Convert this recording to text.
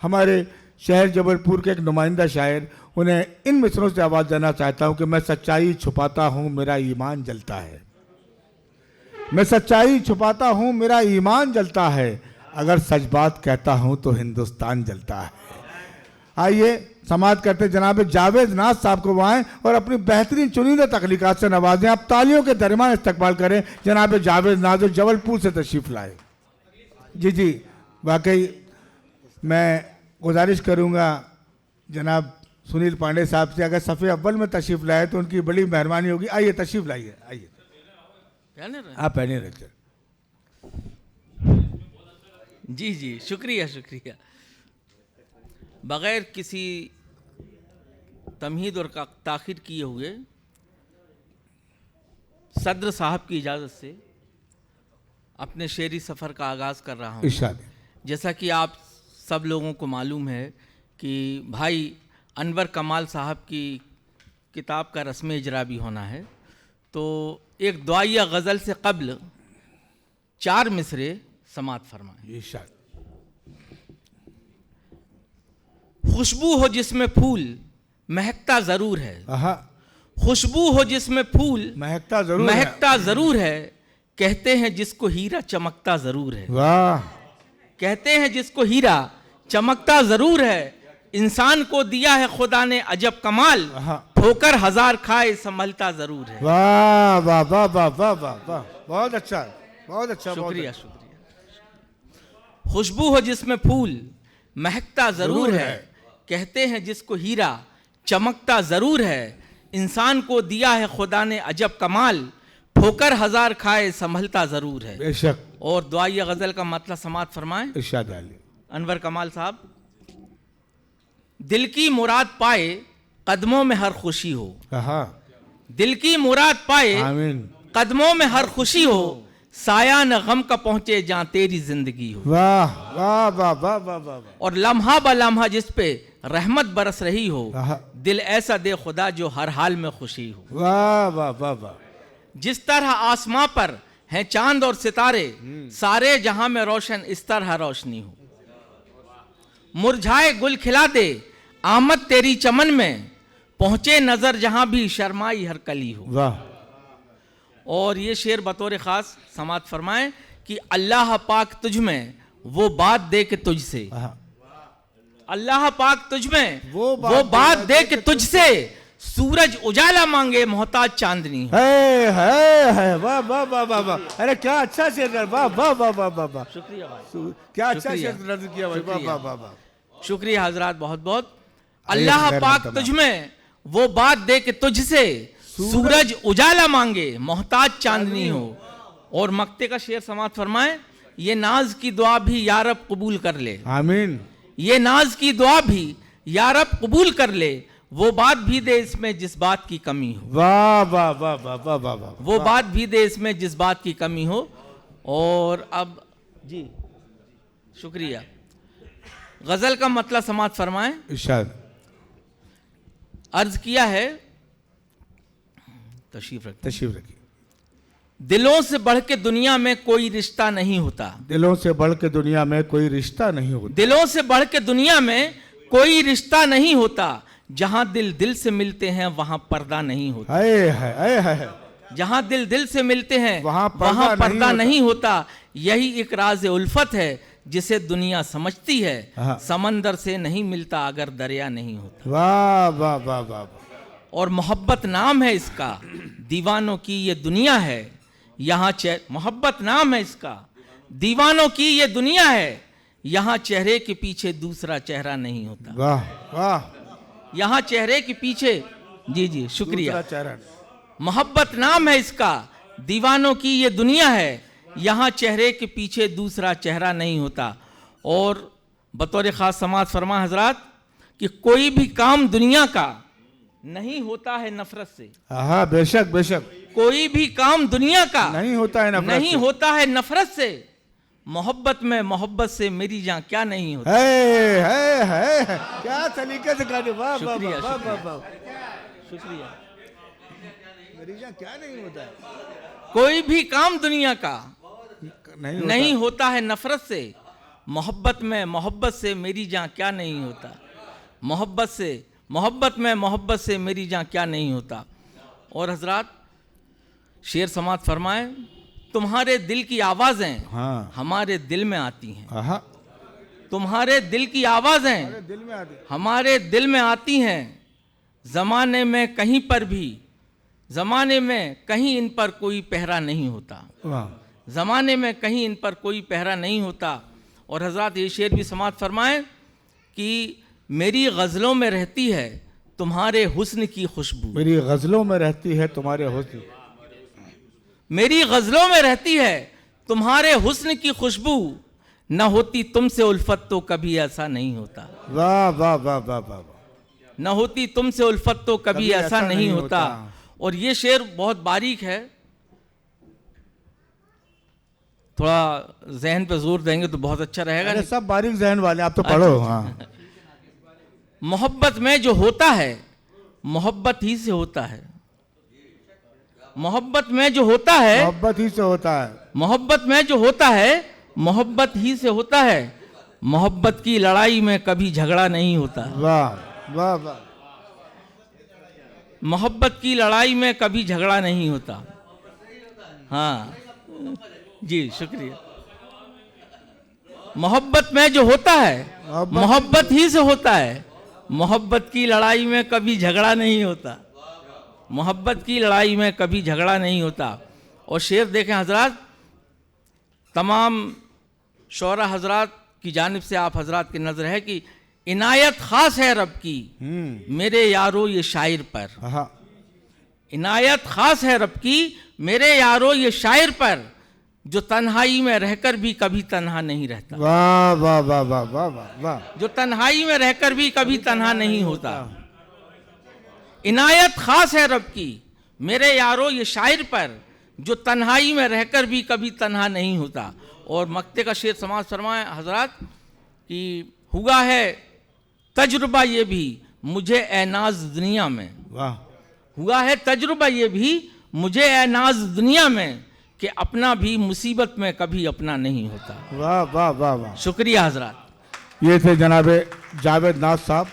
हमारे शहर जबलपुर के एक नुमाइंदा शायर, उन्हें इन मिसरों से आवाज़ देना चाहता हूँ कि मैं सच्चाई छुपाता हूँ मेरा ईमान जलता है, मैं सच्चाई छुपाता हूँ मेरा ईमान जलता है, अगर सच बात कहता हूँ तो हिंदुस्तान जलता है। आइए समाप्त करते जनाब जावेद नाज साहब को वहाँ और अपनी बेहतरीन चुनिंदा तख्लीकात से नवाजें। आप तालियों के दरमियान इस्तकबाल करें जनाब जावेद नाज जो जबलपुर से तशरीफ़ लाए। जी जी, वाकई मैं गुजारिश करूँगा जनाब सुनील पांडे साहब से, अगर सफ़े अव्वल में तशरीफ़ लाए तो उनकी बड़ी मेहरबानी होगी। आइए तशरीफ़ लाइए, आइए आप पहने रखिए। जी जी, शुक्रिया शुक्रिया। बग़ैर किसी तमहीद और ताख़ीर किए हुए सदर साहब की इजाज़त से अपने शेरी सफ़र का आगाज़ कर रहा हूँ। जैसा कि आप सब लोगों को मालूम है कि भाई अनवर कमाल साहब की किताब का रस्म इजरा भी होना है, तो एक दुआया गज़ल से कब्ल 4 मिसरे समात फरमाएं। खुशबू हो जिसमें फूल महकता ज़रूर है, खुशबू हो जिसमें फूल महकता ज़रूर है, कहते हैं जिसको हीरा चमकता ज़रूर है। वाह, कहते हैं जिसको हीरा चमकता ज़रूर है, इंसान को दिया है खुदा ने अजब कमाल, ठोकर 1000 खाए संभलता ज़रूर है। वाह वाह वाह वाह वाह वाह वाह, बहुत अच्छा, बहुत अच्छा, शुक्रिया शुक्रिया। खुशबू हो जिसमें फूल महकता ज़रूर है, कहते हैं जिसको हीरा चमकता ज़रूर है, इंसान को दिया है खुदा ने अजब कमाल, ठोकर 1000 खाए संभलता ज़रूर है। बेशक। और दुआया गज़ल का मतलब समात फरमाएं इरशाद आली अनवर कमाल साहब। दिल की मुराद पाए कदमों में हर खुशी हो, दिल की मुराद पाए कदमों में हर खुशी हो, साया न गम का पहुंचे जहां तेरी जिंदगी हो। वाह वाह वाह वाह वाह वाह। और लम्हा ब लम्हा जिस पे रहमत बरस रही हो, दिल ऐसा दे खुदा जो हर हाल में खुशी हो। वाह वाह वाह वाह। जिस तरह आसमां पर हैं चांद और सितारे, सारे जहां में रोशन इस तरह रोशनी हो। मुरझाए गुल खिला दे आमद तेरी चमन में, पहुंचे नजर जहां भी शर्माई हर कली हो। वाह। और ये शेर बतौर खास समात फरमाएं कि अल्लाह पाक तुझ में वो बात दे के तुझसे, अल्लाह पाक तुझ में वो बात दे के तुझसे, सूरज उजाला मांगे मोहताज चांदनी हो। है वाह वाह वाह वाह वाह। अरे क्या अच्छा शेर, वाह वाह वाह वाह वाह वाह। शुक्रिया भाई, क्या अच्छा शेर नज़र किया भाई, वाह वाह वाह वाह। शुक्रिया हजरात, बहुत बहुत। अल्लाह पाक तुझ में वो बात दे के तुझसे, सूरज उजाला मांगे मोहताज चांदनी हो। और मक्ते का शेर समात फरमाएं, ये नाज की दुआ भी या रब कबूल कर ले, आमीन। ये नाज की दुआ भी या रब कबूल कर ले, वो बात भी दे इसमें जिस बात की कमी हो। वाह वाह वाह वाह वाह वाह वाह। वो बात भी दे इसमें जिस बात की कमी हो। और अब जी शुक्रिया, गजल का मतलब समात फरमाएं। इरशाद। अर्ज किया है, तशरीफ रखिए। दिलों से बढ़ के दुनिया में कोई रिश्ता नहीं होता, दिलों से बढ़ के दुनिया में कोई रिश्ता नहीं होता, दिलों से बढ़ के दुनिया में कोई रिश्ता नहीं होता, जहां दिल दिल से मिलते हैं वहां पर्दा नहीं होता। है। जहां दिल दिल से मिलते हैं वहां पर्दा नहीं होता। यही एक राज उल्फत है जिसे दुनिया समझती है, समंदर से नहीं मिलता अगर दरिया नहीं होता। वाह वाह वाह वाह। और मोहब्बत नाम है इसका, दीवानों की ये दुनिया है, यहाँ मोहब्बत नाम है इसका, दीवानों की ये दुनिया है, यहाँ चेहरे के पीछे दूसरा चेहरा नहीं होता। वाह वाह। यहाँ चेहरे के पीछे, जी जी शुक्रिया, मोहब्बत नाम है इसका, दीवानों की ये दुनिया है, यहाँ चेहरे के पीछे दूसरा चेहरा नहीं होता। और बतौर ख़ास समाज फरमा हजरात कि कोई भी काम दुनिया का नहीं होता है नफरत से। हाँ बेशक बेशक। कोई भी काम दुनिया का नहीं होता है नफरत से। मोहब्बत में मोहब्बत से मेरी जान क्या नहीं होता। है। क्या तरीके से कहते, वाह वाह वाह। शुक्रिया। मेरी जान क्या नहीं होता है। कोई भी काम दुनिया का नहीं होता है नफरत से, मोहब्बत से मेरी जान क्या नहीं होता, मोहब्बत से मेरी जान क्या नहीं होता। और हजरात शेर समात फरमाए, तुम्हारे दिल की आवाज़ें हाँ। हमारे दिल में आती हैं, आहा। तुम्हारे दिल की आवाज़ें दिल में आती। हमारे दिल में आती हैं। ज़माने में कहीं पर भी, ज़माने में कहीं इन पर कोई पहरा नहीं होता, वाह। ज़माने में कहीं इन पर कोई पहरा नहीं होता। और हजरत ये शेर भी समात फरमाएं कि मेरी गज़लों में रहती है तुम्हारे हुस्न की खुशबू, मेरी गज़लों में रहती है तुम्हारे हुस्न, मेरी गज़लों में रहती है तुम्हारे हुस्न की खुशबू, न होती तुमसे उल्फत तो कभी ऐसा नहीं होता। वाह वाह वाह वाह वाह। न होती तुमसे उल्फत तो कभी ऐसा नहीं होता। और ये शेर बहुत बारीक है, थोड़ा जहन पे जोर देंगे तो बहुत अच्छा रहेगा। अरे सब बारीक जहन वाले, आप तो पढ़ो। हाँ। मोहब्बत में जो होता है मोहब्बत ही से होता है, मोहब्बत में जो होता है मोहब्बत ही से होता है, मोहब्बत में जो होता है मोहब्बत ही से होता है। मोहब्बत की लड़ाई में कभी झगड़ा नहीं होता। वाह वाह वाह। मोहब्बत की लड़ाई में कभी झगड़ा नहीं होता। हाँ जी, शुक्रिया। मोहब्बत में जो होता है मोहब्बत ही से होता है। मोहब्बत की लड़ाई में कभी झगड़ा नहीं होता, मोहब्बत की लड़ाई में कभी झगड़ा नहीं होता। और शेर देखें हजरात, तमाम शौरा हजरात की जानिब से आप हजरात की नज़र है कि इनायत ख़ास है रब की मेरे यारो ये शायर पर, इनायत ख़ास है रब की मेरे यारो ये शायर पर, जो तन्हाई में रहकर भी कभी तन्हा नहीं रहता। वाह वाह वाह वाह वाह वाह। जो तन्हाई में रहकर भी कभी तन्हा नहीं होता। इनायत खास है रब की मेरे यारो ये शायर पर, जो तन्हाई में रहकर भी कभी तन्हा नहीं होता। और मक्ते का शेर समाज फरमाए हजरात कि हुआ है तजुर्बा ये भी मुझे ए नाज दुनिया में, वाह। हुआ है तजुर्बा ये भी मुझे ए नाज दुनिया में, कि अपना भी मुसीबत में कभी अपना नहीं होता। वाह वाह वाह वाह। शुक्रिया हजरात। ये थे जनाब जावेद नाज साहब।